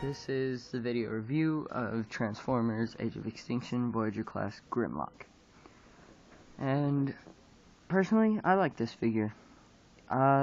This is the video review of Transformers Age of Extinction Voyager Class Grimlock. And personally, I like this figure.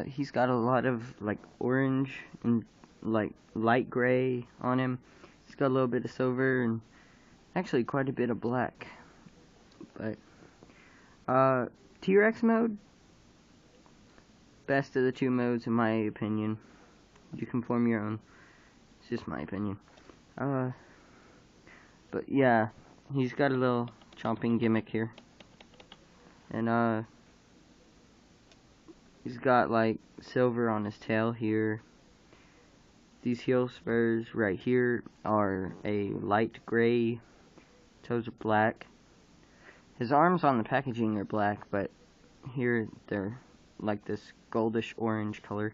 He's got a lot of like orange and like light gray on him. He's got a little bit of silver and actually quite a bit of black. But T-Rex mode, best of the two modes in my opinion. You can form your own. It's just my opinion. But yeah, he's got a little chomping gimmick here. And he's got like silver on his tail here. These heel spurs right here are a light gray. Toes are black. His arms on the packaging are black, but here they're like this goldish orange color.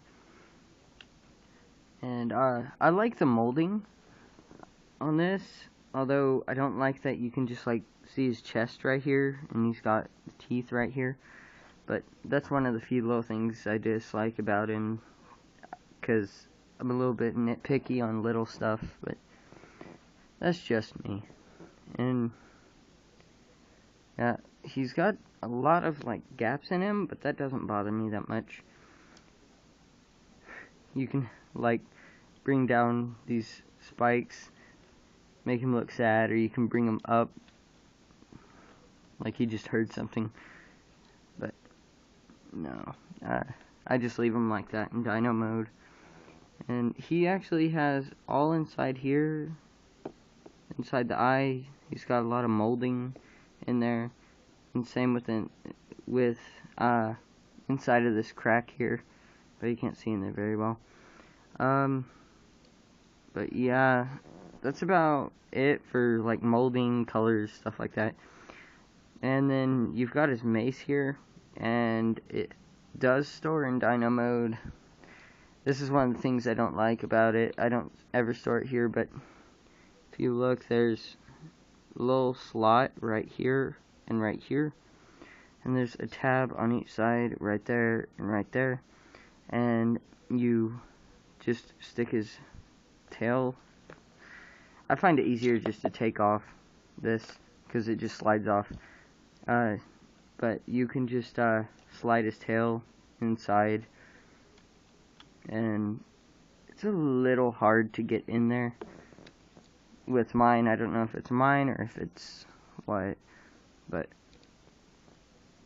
And I like the molding on this, although I don't like that you can just like see his chest right here, and he's got teeth right here. But that's one of the few little things I dislike about him, because I'm a little bit nitpicky on little stuff, but that's just me. And yeah, he's got a lot of like gaps in him, but that doesn't bother me that much. You can like bring down these spikes, make him look sad, or you can bring him up like he just heard something. But no, I just leave him like that in Dino mode. And he actually has all inside here, inside the eye, he's got a lot of molding in there, and same with inside of this crack here, but you can't see in there very well. But yeah, that's about it for like molding, colors, stuff like that. And then you've got his mace here, and it does store in Dino mode. This is one of the things I don't like about it. I don't ever store it here, but if you look, there's a little slot right here and right here, and there's a tab on each side right there and right there, and you just stick his tail. I find it easier just to take off this because it just slides off, but you can just slide his tail inside, and it's a little hard to get in there with mine. I don't know if it's mine or if it's what, but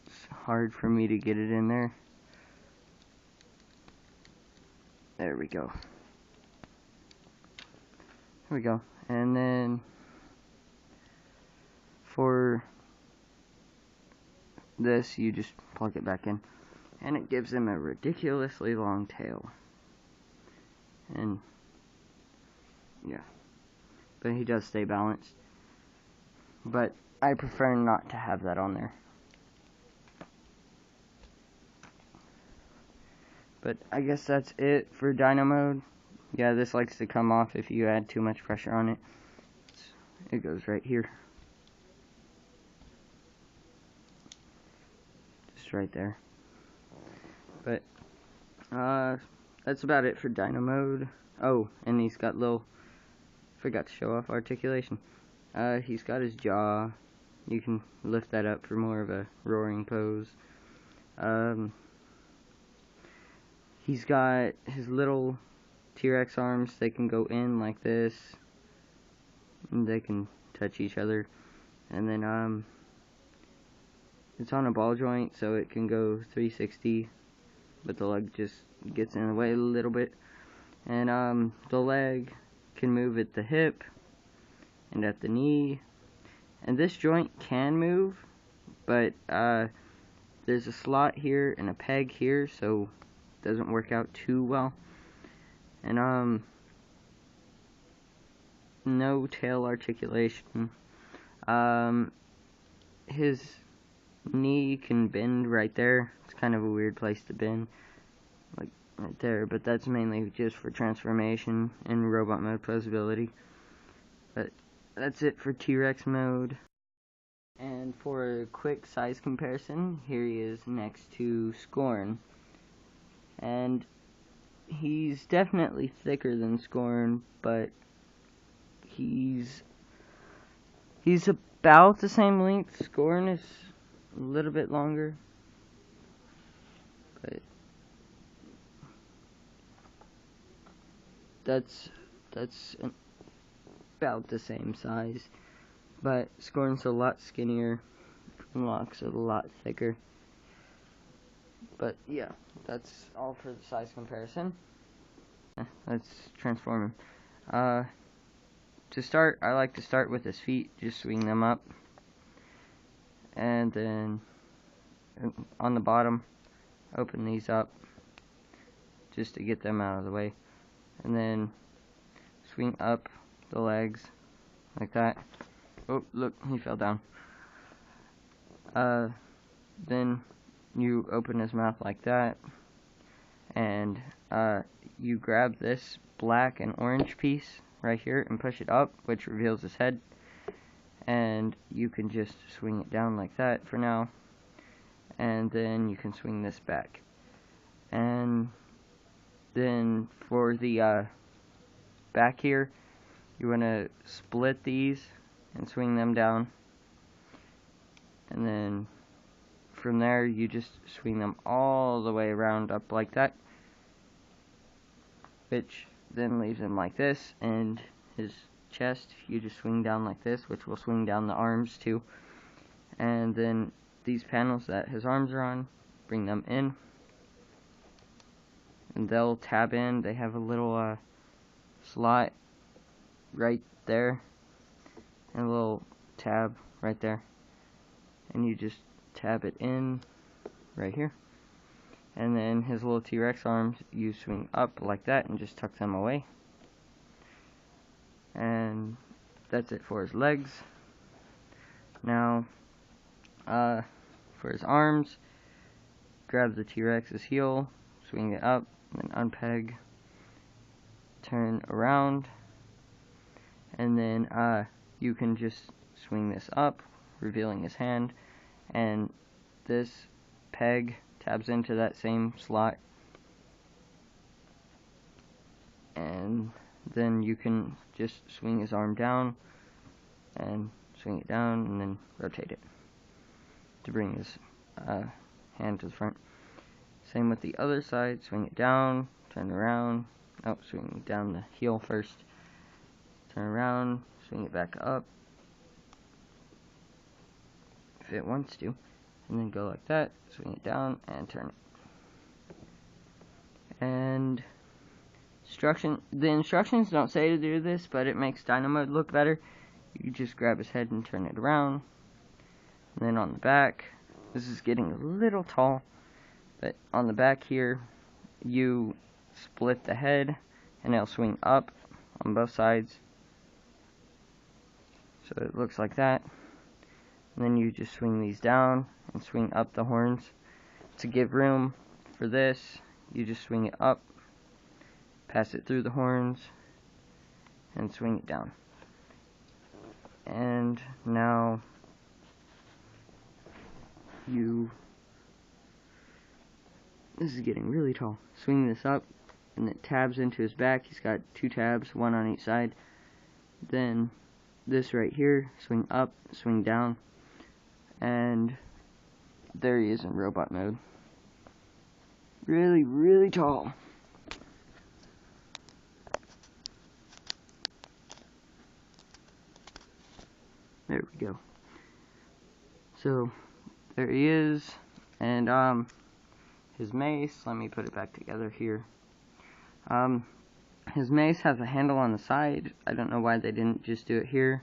it's hard for me to get it in there. There we go. Here we go. And then for this, you just plug it back in, and it gives him a ridiculously long tail. And yeah, but he does stay balanced. But I prefer not to have that on there. But I guess that's it for Dino mode. Yeah, this likes to come off if you add too much pressure on it. It goes right here. Just right there. But that's about it for Dino mode. Oh, and he's got little, forgot to show off articulation. He's got his jaw. You can lift that up for more of a roaring pose. He's got his little T-Rex arms. They can go in like this, and they can touch each other. And then it's on a ball joint, so it can go 360, but the leg just gets in the way a little bit. And the leg can move at the hip and at the knee, and this joint can move, but there's a slot here and a peg here, so it doesn't work out too well. And no tail articulation. His knee can bend right there. It's kind of a weird place to bend, like right there, but that's mainly just for transformation and robot mode posability. But that's it for T-Rex mode. And for a quick size comparison, here he is next to Scorn. And he's definitely thicker than Scorn, but he's about the same length. Scorn is a little bit longer, but that's about the same size. But Scorn's a lot skinnier, Grimlock's a lot thicker. But yeah, that's all for the size comparison. Let's transform him. To start, I like to start with his feet, just swing them up, and then on the bottom, open these up, just to get them out of the way, and then swing up the legs, like that. Oh, look, he fell down. Then you open his mouth like that, and you grab this black and orange piece right here and push it up, which reveals his head, and you can just swing it down like that for now, and then you can swing this back. And then for the back here, you want to split these and swing them down, and then from there you just swing them all the way around up like that, which then leaves him like this, and his chest you just swing down like this, which will swing down the arms too. And then these panels that his arms are on, bring them in, and they'll tab in. They have a little slot right there, and a little tab right there, and you just tab it in right here. And then his little T-Rex arms, you swing up like that and just tuck them away. And that's it for his legs. Now, for his arms, grab the T-Rex's heel, swing it up, then unpeg, turn around, and then you can just swing this up, revealing his hand, and this peg tabs into that same slot, and then you can just swing his arm down and swing it down and then rotate it to bring his hand to the front. Same with the other side, swing it down, turn around, swing down the heel first, turn around, swing it back up if it wants to, and then go like that, swing it down, and turn it. And the instructions don't say to do this, but it makes Dino Mode look better. You just grab his head and turn it around. And then on the back, this is getting a little tall, but on the back here, you split the head, and it'll swing up on both sides. So it looks like that. And then you just swing these down and swing up the horns. To give room for this, you just swing it up, pass it through the horns, and swing it down. And now this is getting really tall. Swing this up, and it tabs into his back. He's got 2 tabs, 1 on each side. Then this right here, swing up, swing down, and there he is in robot mode. Really, really tall. There we go. So there he is, and his mace, let me put it back together here. His mace has a handle on the side. I don't know why they didn't just do it here.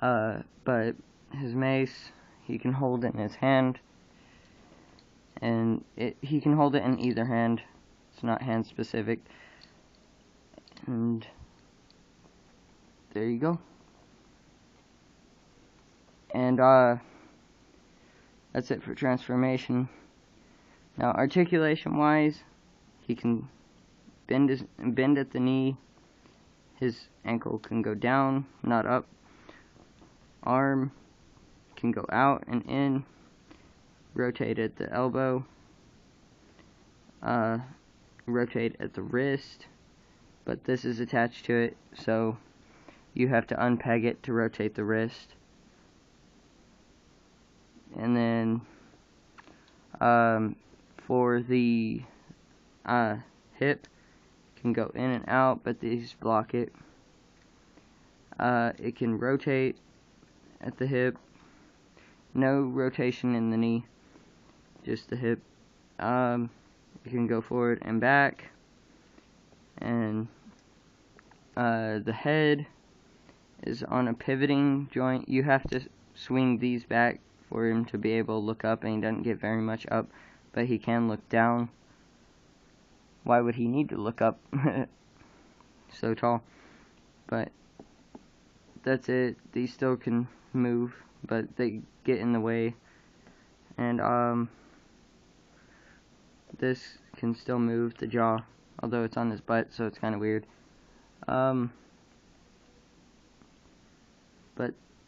But his mace, he can hold it in his hand, and he can hold it in either hand. It's not hand specific. And there you go. And that's it for transformation. Now articulation wise, he can bend at the knee. His ankle can go down, not up. Arm can go out and in. Rotate at the elbow. Rotate at the wrist. But this is attached to it, so you have to unpeg it to rotate the wrist. And then for the hip, it can go in and out, but these block it. It can rotate at the hip. No rotation in the knee, just the hip. You can go forward and back. And the head is on a pivoting joint. You have to swing these back for him to be able to look up, and he doesn't get very much up, but he can look down. Why would he need to look up? So tall. But that's it. These still can move, but they get in the way. And this can still move, the jaw, although it's on his butt, so it's kind of weird. But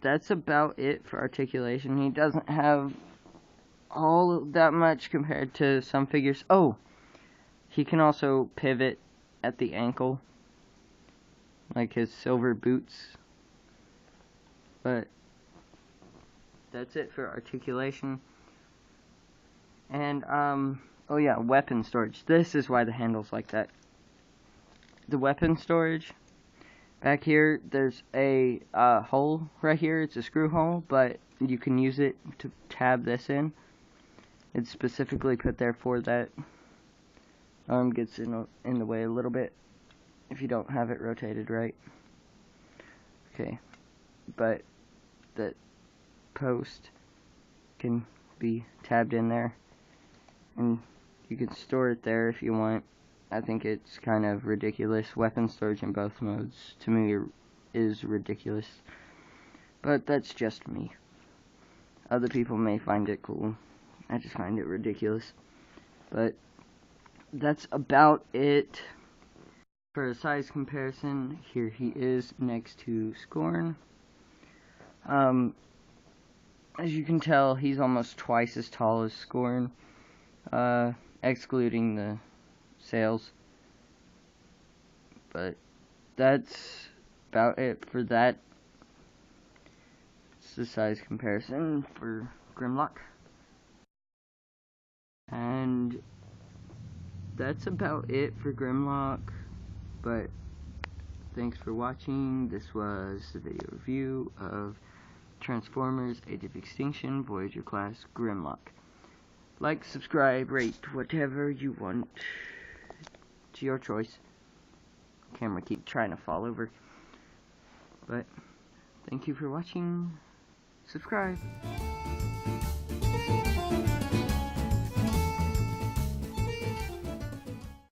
that's about it for articulation. He doesn't have all that much compared to some figures. Oh, he can also pivot at the ankle, like his silver boots. But that's it for articulation. And oh yeah, weapon storage. This is why the handle's like that. The weapon storage, back here, there's a hole right here. It's a screw hole, but you can use it to tab this in. It's specifically put there for that. Gets in the way a little bit if you don't have it rotated right. Okay, but the post can be tabbed in there, and you can store it there if you want. I think it's kind of ridiculous. Weapon storage in both modes, to me, is ridiculous. But that's just me. Other people may find it cool. I just find it ridiculous. But that's about it. For a size comparison, here he is next to Scorn. As you can tell, he's almost twice as tall as Scorn, excluding the sails. But that's about it for that. It's the size comparison for Grimlock. And that's about it for Grimlock. But thanks for watching. This was the video review of Transformers Age of Extinction Voyager Class Grimlock. Like, subscribe, rate, whatever you want. It's your choice. Camera keep trying to fall over. But thank you for watching. Subscribe.